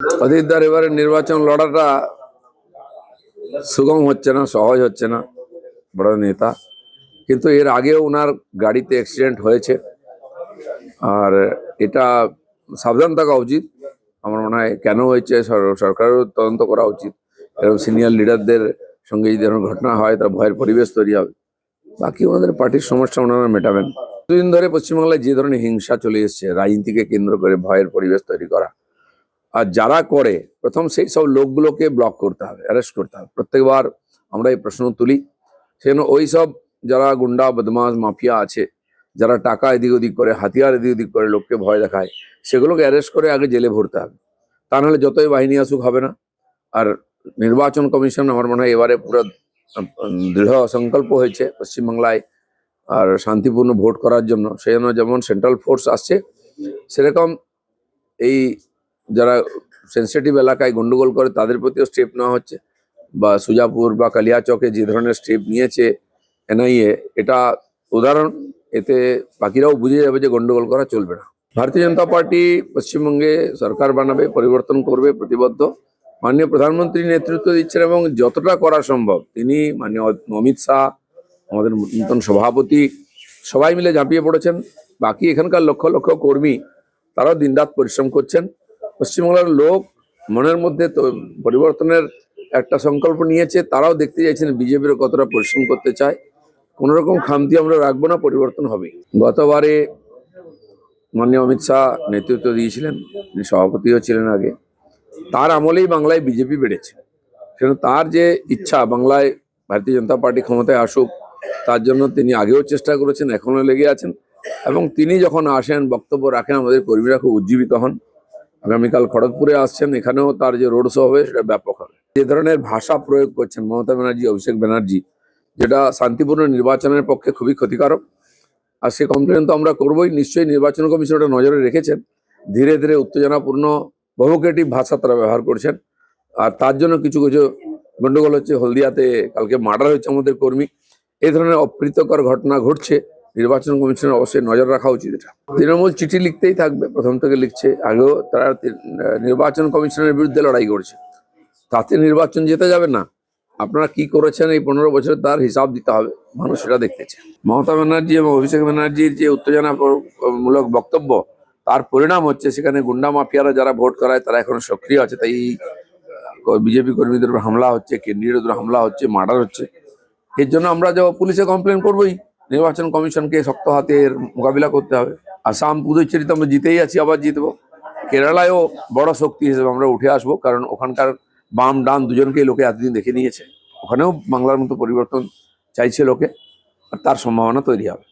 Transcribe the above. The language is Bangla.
অধীরদার এবারে নির্বাচন লড়াটা সুগম হচ্ছে না, সহজ হচ্ছে না। বড় নেতা, কিন্তু এর আগেও ওনার গাড়িতে অ্যাক্সিডেন্ট হয়েছে, আর এটা সাবধান থাকা উচিত। আমার মনে হয় কেন হয়েছে সরকারেরও তদন্ত করা উচিত। এরকম সিনিয়র লিডারদের সঙ্গে যদি এরকম ঘটনা হয় তার ভয়ের পরিবেশ তৈরি হবে। বাকি ওনাদের পার্টির সমস্যা ওনারা মেটাবেন। দুদিন ধরে পশ্চিমবাংলায় যে ধরনের হিংসা চলে এসছে, রাজনীতিকে কেন্দ্র করে ভয়ের পরিবেশ তৈরি করা, আর যারা করে প্রথম সেই সব লোকগুলোকে ব্লক করতে হবে, অ্যারেস্ট করতে হবে। প্রত্যেকবার আমরা এই প্রশ্ন তুলি, সেজন্য ওই সব যারা গুন্ডা বদমাশ মাফিয়া আছে, যারা টাকা এদিক ওদিক করে, হাতিয়ার এদিক ওদিক করে, লোককে ভয় দেখায়, সেগুলোকে অ্যারেস্ট করে আগে জেলে ভরতে হবে। তা নাহলে যতই বাহিনী আসুক হবে না। আর নির্বাচন কমিশন আমার মনে হয় এবারে পুরো দৃঢ় সংকল্প হয়েছে পশ্চিমবাংলায় আর শান্তিপূর্ণ ভোট করার জন্য। সেই জন্য যেমন সেন্ট্রাল ফোর্স আসছে, সেরকম এই যারা সেন্সিটিভ এলাকায় গন্ডগোল করে তাদের প্রতিও স্টেপ নেওয়া হচ্ছে। বা সুজাপুর বা কালিয়াচকে যে ধরনের স্টেপ নিয়েছে এনআইএ, এটা উদাহরণ। এতে বাকিরাও বুঝে যাবে যে গন্ডগোল করা চলবে না। ভারতীয় জনতা পার্টি পশ্চিমবঙ্গে সরকার বানাবে, পরিবর্তন করবে, প্রতিবদ্ধ। মাননীয় প্রধানমন্ত্রী নেতৃত্ব দিচ্ছেন এবং যতটা করা সম্ভব তিনি, মাননীয় অমিত শাহ, আমাদের নতুন সভাপতি, সবাই মিলে ঝাঁপিয়ে পড়েছেন। বাকি এখানকার লক্ষ লক্ষ কর্মী তারাও দিনরাত পরিশ্রম করছেন। পশ্চিমবাংলার লোক মনের মধ্যে তো পরিবর্তনের একটা সংকল্প নিয়েছে, তারাও দেখতে চাইছেন বিজেপির কতটা পরিশ্রম করতে চায়। কোনো রকম খামতি আমরা রাখবো না, পরিবর্তন হবেই। গতবারে মাননীয় অমিত শাহ নেতৃত্ব দিয়েছিলেন, তিনি সভাপতিও ছিলেন আগে। তার আমলেই বাংলায় বিজেপি বেড়েছে। সেজন্য তার যে ইচ্ছা বাংলায় ভারতীয় জনতা পার্টি ক্ষমতায় আসুক, তার জন্য তিনি আগেও চেষ্টা করেছেন, এখনো লেগে আছেন। এবং তিনি যখন আসেন, বক্তব্য রাখেন, আমাদের কর্মীরা খুব উজ্জীবিত হন। আগামীকাল খড়গপুরে আসছেন, এখানেও তার যে রোড শো হবে সেটা ব্যাপক হবে। যে ধরনের ভাষা প্রয়োগ করছেন মমতা ব্যানার্জি, অভিষেক ব্যানার্জি, যেটা শান্তিপূর্ণ নির্বাচনের পক্ষে খুবই ক্ষতিকারক। আর সে কমপ্লেন তো আমরা করবোই। নিশ্চয়ই নির্বাচন কমিশন ওটা নজরে রেখেছেন। ধীরে ধীরে উত্তেজনাপূর্ণ প্রভোকেটিভ ভাষা তারা ব্যবহার করছেন, আর তার জন্য কিছু কিছু গন্ডগোল হচ্ছে। হলদিয়াতে কালকে মার্ডার হয়েছে আমাদের কর্মী। এই ধরনের অপ্রীতকর ঘটনা ঘটছে, নির্বাচন কমিশনের অবশ্যই নজর রাখা উচিত। এটা তৃণমূল চিঠি লিখতেই থাকবে, প্রথম থেকে লিখছে। আগেও তারা নির্বাচন কমিশনের বিরুদ্ধে লড়াই করছে। তাতে নির্বাচন যেতে যাবে না। আপনারা কি করেছেন এই 15 বছরে তার হিসাব দিতে হবে, মানুষ সেটা দেখতেছে। মমতা ব্যানার্জি এবং অভিষেক ব্যানার্জির যে উত্তেজনামূলক বক্তব্য, তার পরিণাম হচ্ছে সেখানে গুন্ডা মাফিয়ারা যারা ভোট করায় তারা এখন সক্রিয় আছে। তাই বিজেপি কর্মীদের উপর হামলা হচ্ছে, কেন্দ্রীয় উপর হামলা হচ্ছে, মার্ডার হচ্ছে। এর জন্য আমরা যে পুলিশে কমপ্লেন করবোই। নির্বাচন কমিশনকে শক্ত হাতে এর মোকাবিলা করতে হবে। আসাম, পুদুচেরি তো আমরা জিতেই আছি, আবার জিতবো। কেরালায়ও বড় শক্তি হিসেবে আমরা উঠে আসবো, কারণ ওখানকার বাম ডান দুজনকেই লোকে এতদিন দেখে নিয়েছে। ওখানেও বাংলার মতো পরিবর্তন চাইছে লোকে, আর তার সম্ভাবনা তৈরি হবে।